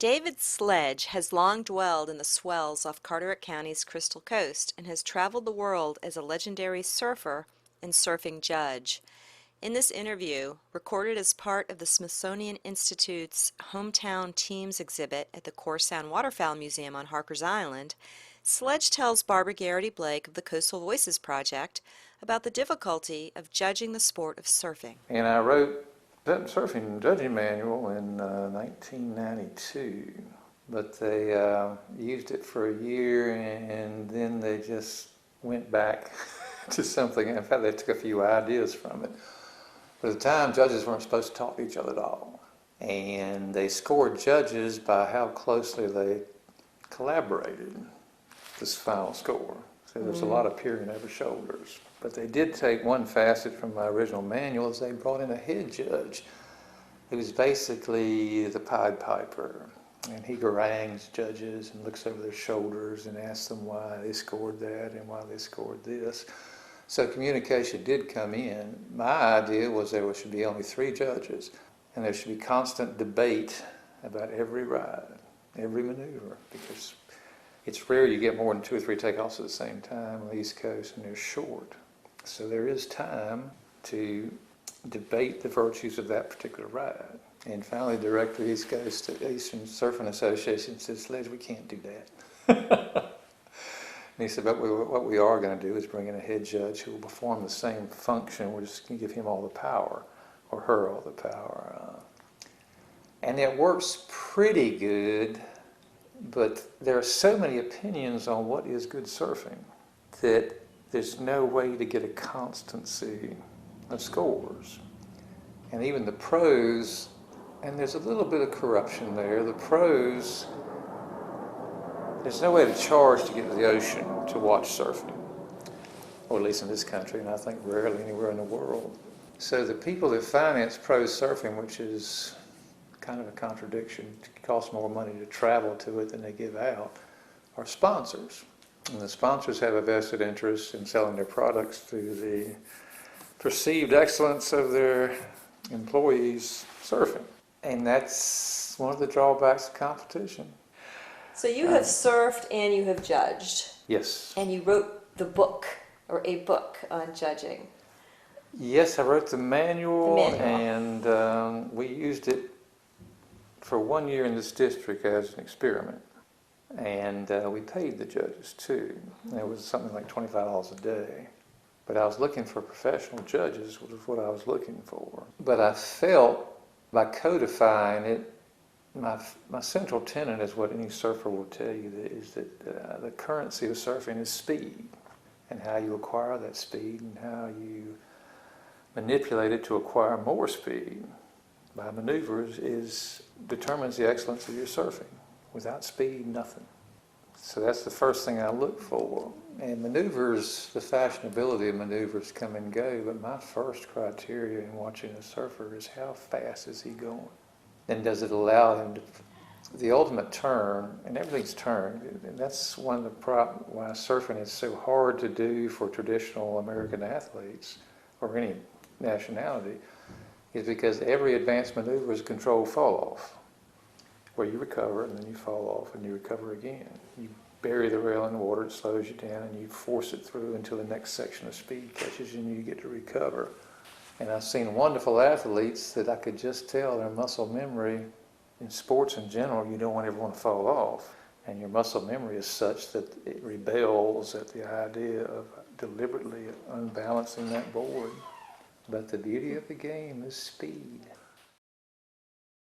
David Sledge has long dwelled in the swells off Carteret County's Crystal Coast and has traveled the world as a legendary surfer and surfing judge. In this interview, recorded as part of the Smithsonian Institute's Hometown Teams exhibit at the Core Sound Waterfowl Museum on Harkers Island, Sledge tells Barbara Garrity-Blake of the Coastal Voices Project about the difficulty of judging the sport of surfing. And I wrote that surfing judging manual in 1992, but they used it for a year and then they just went back to something. In fact, they took a few ideas from it. But at the time, judges weren't supposed to talk to each other at all. And they scored judges by how closely they collaborated, this final score. So there's a lot of peering over shoulders. But they did take one facet from my original manual, is they brought in a head judge who was basically the Pied Piper. And he harangues judges and looks over their shoulders and asks them why they scored that and why they scored this. So communication did come in. My idea was there should be only 3 judges, and there should be constant debate about every ride, every maneuver, because it's rare you get more than 2 or 3 takeoffs at the same time on the East Coast, and they're short. So there is time to debate the virtues of that particular ride. And finally, the director of East Coast Eastern Surfing Association said, "Sledge, we can't do that." And he said, but what we are going to do is bring in a head judge who will perform the same function. We're just going to give him all the power, or her all the power. And it works pretty good, but there are so many opinions on what is good surfing that there's no way to get a constancy of scores. And even the pros, and there's a little bit of corruption there, the pros, there's no way to charge to get to the ocean to watch surfing, or at least in this country, and I think rarely anywhere in the world. So the people that finance pro surfing, which is kind of a contradiction, it costs more money to travel to it than they give out, are sponsors. And the sponsors have a vested interest in selling their products through the perceived excellence of their employees surfing. And that's one of the drawbacks of competition. So you have surfed and you have judged. Yes. And you wrote the book, or a book on judging. Yes, I wrote the manual. And we used it for 1 year in this district as an experiment. And we paid the judges too. It was something like $25 a day. But I was looking for professional judges, was what I was looking for. But I felt by codifying it, my central tenet is what any surfer will tell you, is that the currency of surfing is speed, and how you acquire that speed and how you manipulate it to acquire more speed by maneuvers determines the excellence of your surfing. Without speed, nothing. So that's the first thing I look for. And maneuvers, the fashionability of maneuvers come and go, but my first criteria in watching a surfer is how fast is he going? And does it allow him to, the ultimate turn, and everything's turned, and that's one of the problems why surfing is so hard to do for traditional American athletes, or any nationality, is because every advanced maneuver is a controlled fall off, where you recover and then you fall off and you recover again. You bury the rail in the water, it slows you down, and you force it through until the next section of speed catches you and you get to recover. And I've seen wonderful athletes that I could just tell their muscle memory, in sports in general, you don't want everyone to fall off. And your muscle memory is such that it rebels at the idea of deliberately unbalancing that board. But the beauty of the game is speed.